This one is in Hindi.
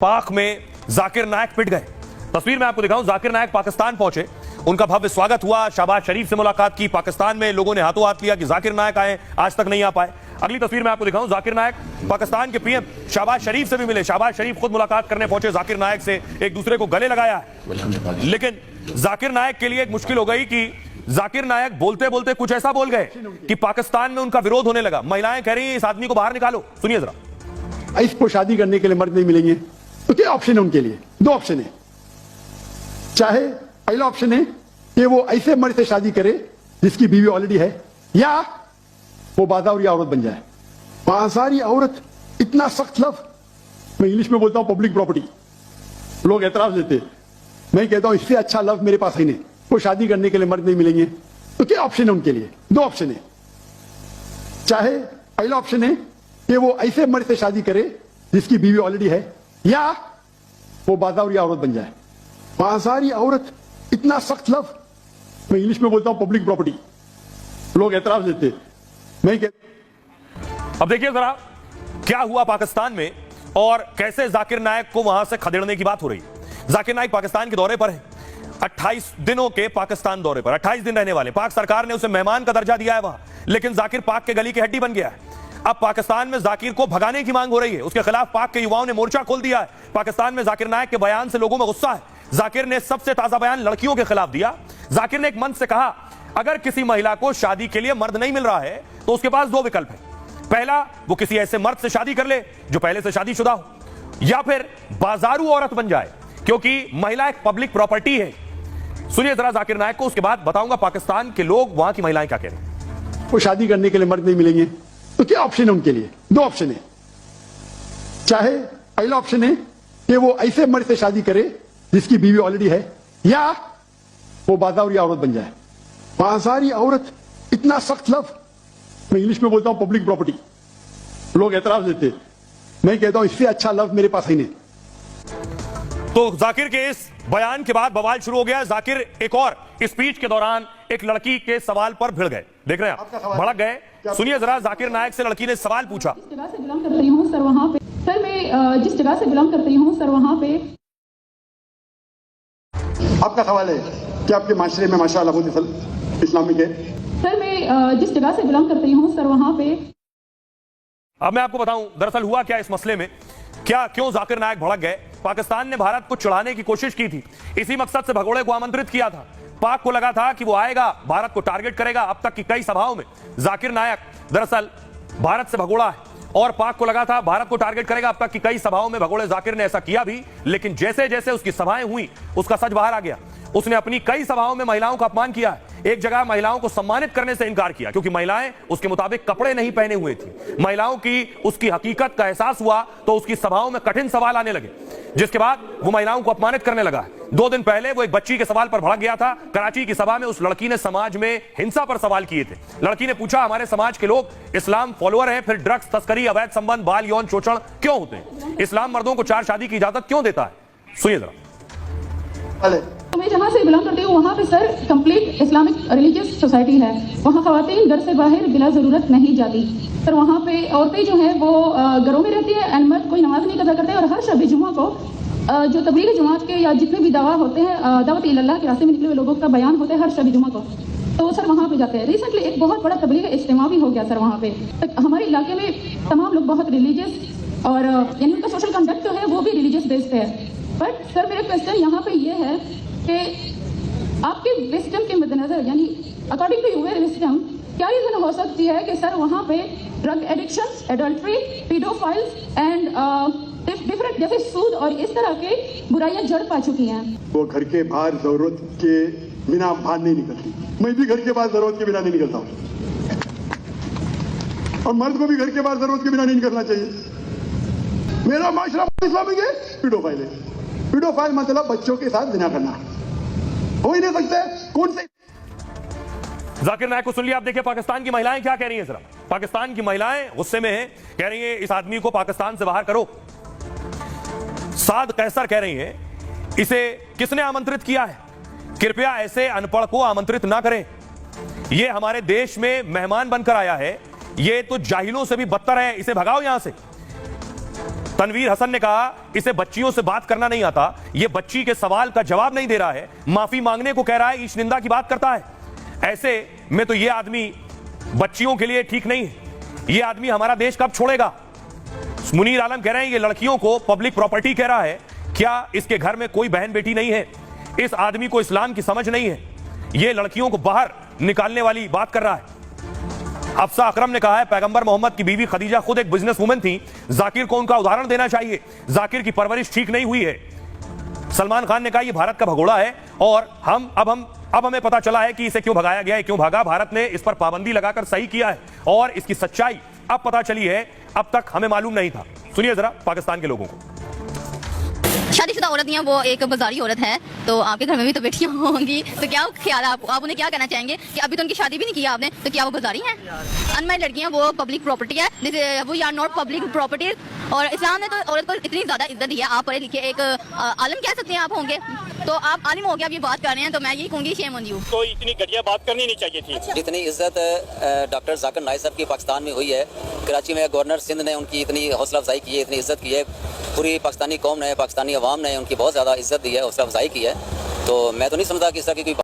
पाक में जाकिर नायक पिट गए। तस्वीर में आपको दिखाऊं, जाकिर नायक पाकिस्तान पहुंचे, उनका भव्य स्वागत हुआ, शहबाज शरीफ से मुलाकात की, पाकिस्तान में लोगों ने हाथों हाथ लिया कि जाकिर नायक आए, आज तक नहीं आ पाए। अगली तस्वीर में आपको दिखाऊं, जाकिर नायक पाकिस्तान के पीएम शहबाज शरीफ से भी मिले, शहबाज शरीफ खुद मुलाकात करने पहुंचे जाकिर नायक से, एक दूसरे को गले लगाया। लेकिन जाकिर नायक के लिए एक मुश्किल हो गई कि जाकिर नायक बोलते बोलते कुछ ऐसा बोल गए कि पाकिस्तान में उनका विरोध होने लगा। महिलाएं कह रही हैं इस आदमी को बाहर निकालो। सुनिए जरा। इसको शादी करने के लिए मर्द नहीं मिलेंगे तो क्या ऑप्शन है उनके लिए? दो ऑप्शन है। चाहे पहला ऑप्शन है कि वो ऐसे मर्द से शादी करे जिसकी बीवी ऑलरेडी है, या वो बाजारी औरत बन जाए। बाजारी औरत इतना सख्त लफ्ज, मैं इंग्लिश में बोलता हूं पब्लिक प्रॉपर्टी, लोग एतराज देते। मैं कहता हूं इससे अच्छा लफ्ज मेरे पास ही नहीं। वो शादी करने के लिए मर्द नहीं मिलेंगे तो क्या ऑप्शन है उनके लिए? दो ऑप्शन है। चाहे पहला ऑप्शन है कि वो ऐसे मर्द से शादी करे जिसकी बीवी ऑलरेडी है, या वो बाजारी औरत बन जाए। बाजारी औरत इतना सख्त लफ्ज, मैं इंग्लिश में बोलता हूं पब्लिक प्रॉपर्टी, लोग एतराज देते। मैं अब देखिए जरा क्या हुआ पाकिस्तान में और कैसे जाकिर नायक को वहां से खदेड़ने की बात हो रही है। जाकिर नायक पाकिस्तान के दौरे पर है, 28 दिनों के पाकिस्तान दौरे पर, 28 दिन रहने वाले। पाक सरकार ने उसे मेहमान का दर्जा दिया है वहां, लेकिन जाकिर पाक के गली की हड्डी बन गया है। अब पाकिस्तान में जाकिर को भगाने की मांग हो रही है, उसके खिलाफ पाक के युवाओं ने मोर्चा खोल दिया है। पाकिस्तान में जाकिर नायक के बयान से लोगों में गुस्सा है। जाकिर ने सबसे ताजा बयान लड़कियों के खिलाफ दिया। जाकिर ने एक मंच से कहा, अगर किसी महिला को शादी के लिए मर्द नहीं मिल रहा है तो उसके पास दो विकल्प है। पहला, वो किसी ऐसे मर्द से शादी कर ले जो पहले से शादीशुदा हो, या फिर बाजारू औरत बन जाए, क्योंकि महिला एक पब्लिक प्रॉपर्टी है। सुनिए जरा जाकिर नायक को, उसके बाद बताऊंगा पाकिस्तान के लोग, वहां की महिलाएं क्या कह रही हैं। वो शादी करने के लिए मर्द नहीं मिलेंगे तो क्या ऑप्शन है उनके लिए? दो ऑप्शन है। चाहे पहला ऑप्शन है कि वो ऐसे मर्द से शादी करे जिसकी बीवी ऑलरेडी है, या वो बाजारी औरत बन जाए। बाजारी औरत इतना सख्त लफ्ज, मैं इंग्लिश में बोलता हूं पब्लिक प्रॉपर्टी, लोग एतराज देते। मैं कहता हूं इससे अच्छा लफ्ज मेरे पास ही नहीं। तो जाकिर के इस बयान के बाद बवाल शुरू हो गया। जाकिर एक और स्पीच के दौरान एक लड़की के सवाल पर भिड़ गए। देख रहे हैं आप, भड़क गए। सुनिए जरा, जाकिर नायक से लड़की ने सवाल पूछा। जिस जगह से बिलोंग करती हूँ सर वहाँ पे, सर मैं जिस जगह से बिलोंग करती हूँ सर वहाँ पे। आपका सवाल है कि आपके माशरे में माशाअल्लाह बहुत इस्लामिक है। सर मैं जिस जगह से बिलोंग करती हूँ सर वहाँ पे। अब मैं आपको बताऊं दरअसल हुआ क्या इस मसले में, क्यों जाकिर नायक भड़क गए। पाकिस्तान ने भारत को चिढ़ाने की कोशिश की थी, इसी मकसद से भगोड़े को आमंत्रित किया था। पाक को लगा था कि वो आएगा, भारत को टारगेट करेगा। अब तक की कई सभाओं में जाकिर नायक दरअसल भारत से भगोड़ा है और पाक को लगा था भारत को टारगेट करेगा। अब तक की कई सभाओं में भगोड़े जाकिर ने ऐसा किया भी, लेकिन जैसे जैसे उसकी सभाएं हुई उसका सच बाहर आ गया। उसने अपनी कई सभाओं में महिलाओं का अपमान किया है। एक जगह महिलाओं को सम्मानित करने से इनकार किया क्योंकि महिलाएं उसके मुताबिक कपड़े नहीं पहने हुए थी। महिलाओं की उसकी हकीकत का एहसास हुआ तो उसकी सभाओं में कठिन सवाल आने लगे, जिसके बाद वो महिलाओं को अपमानित करने लगा। 2 दिन पहले वो एक बच्ची के सवाल पर भड़क गया था। कराची की सभा में उस लड़की ने समाज में हिंसा पर सवाल किए थे। लड़की ने पूछा, हमारे समाज के लोग इस्लाम फॉलोअर हैं, फिर ड्रग्स तस्करी, अवैध संबंध, बाल यौन शोषण क्यों होते हैं? इस्लाम मर्दों को 4 शादी की इजाजत क्यों देता है? सुनिए जरा। तो मैं जहाँ से बिलोंग करती हूँ वहाँ पे sir complete Islamic religious society है। वहाँ खवातीन घर से बाहर बिला जरूरत नहीं जाती। सर वहाँ पे औरतें जो है वो घरों में रहती है, एंड मर्द कोई नमाज नहीं कदा करते। और हर शब जुमा को जो तबलीग जमात के या जितने भी दावा होते हैं, दावत इल्लाह के रास्ते में निकले हुए लोगों का बयान होता है हर शब जुमा को, तो सर वहाँ पे जाते हैं। रिसेंटली एक बहुत बड़ा तबलीग इज्तिमा भी हो गया सर वहाँ पे। हमारे इलाके में तमाम लोग बहुत रिलीजियस और यानी उनका सोशल कंडक्ट जो है वो भी रिलीजियस बेस्ड है। बट सर मेरा क्वेश्चन यहाँ पे ये है कि आपके विस्डम के मद्देनजर, यानी अकॉर्डिंग टू यूर विस्डम, क्या रीजन हो सकती है कि सर वहाँ पे drug addiction, adultery, paedophiles and different जैसे सूद और इस तरह के बुराइयां जड़ पा चुकी हैं? वो घर के बाहर जरूरत के बिना बाहर नहीं निकलती। मैं भी घर के बाहर जरूरत के बिना नहीं निकलता हूँ, और मर्द को भी घर के बाहर जरूरत के बिना नहीं निकलना चाहिए। मेरा माशरा इस्लामिक है, पीडोफाइल है। पीडोफाइल मतलब बच्चों के साथ जिना करना, हो ही नहीं सकते। कौन से जाकिर नायक को सुन लिया। आप देखिए पाकिस्तान की महिलाएं क्या कह रही हैं जरा। पाकिस्तान की महिलाएं गुस्से में हैं, कह रही हैं इस आदमी को पाकिस्तान से बाहर करो। साद कैसर कह रही हैं, इसे किसने आमंत्रित किया है? कृपया ऐसे अनपढ़ को आमंत्रित ना करें, ये हमारे देश में मेहमान बनकर आया है, ये तो जाहिलों से भी बदतर है, इसे भगाओ यहां से। तनवीर हसन ने कहा इसे बच्चियों से बात करना नहीं आता, यह बच्ची के सवाल का जवाब नहीं दे रहा है, माफी मांगने को कह रहा है, ईश निंदा की बात करता है। ऐसे में तो यह आदमी बच्चियों के लिए ठीक नहीं है। यह आदमी हमारा देश कब छोड़ेगा? मुनीर आलम कह रहे हैं ये लड़कियों को पब्लिक प्रॉपर्टी कह रहा है। क्या इसके घर में कोई बहन बेटी नहीं है? इस आदमी को इस्लाम की समझ नहीं है, ये लड़कियों को बाहर निकालने वाली बात कर रहा है। हफ्सा अकरम ने कहा है पैगंबर मोहम्मद की बीवी खदीजा खुद एक बिजनेस वुमन थी, जाकिर को उनका उदाहरण देना चाहिए, जाकिर की परवरिश ठीक नहीं हुई है। सलमान खान ने कहा यह भारत का भगोड़ा है और अब हमें पता चला है कि इसे क्यों भगाया गया है, क्यों भागा। भारत ने इस पर पाबंदी लगाकर सही किया है और इसकी सच्चाई अब पता चली है, अब तक हमें मालूम नहीं था। सुनिए जरा पाकिस्तान के लोगों को। शादीशुदा औरत या वो एक बाजारी औरत है, तो आपके घर में भी तो बेटियां होंगी, तो क्या ख्याल है आप उन्हें क्या कहना चाहेंगे कि अभी तो उनकी शादी भी नहीं की आपने, तो क्या वो बाजारी हैं? अनमैरिड लड़कियां वो पब्लिक प्रॉपर्टी है, वो आर नॉट पब्लिक प्रॉपर्टी। और इस्लाम ने तो औरत को इतनी ज्यादा इज्जत दी है। आप पढ़े लिखे एक आलिम कह सकते हैं आप होंगे, तो आप आलिम हो गया, आप ये बात कर रहे हैं, तो मैं यही कहूंगी शेम ऑन यू। तो इतनी घटिया बात करनी नहीं चाहिए थी। जितनी इज्जत डॉक्टर जाकिर नाइक साहब की पाकिस्तान में हुई है, कराची में गवर्नर सिंध ने उनकी इतनी हौसला अफजाई की है, इतनी इज्जत की है, पूरी पाकिस्तानी कौम ने, पाकिस्तानी अवाम ने उनकी बहुत ज़्यादा इज्जत दी है, हौसला अफजाई की है। तो मैं तो नहीं समझता कि इस तरह की कोई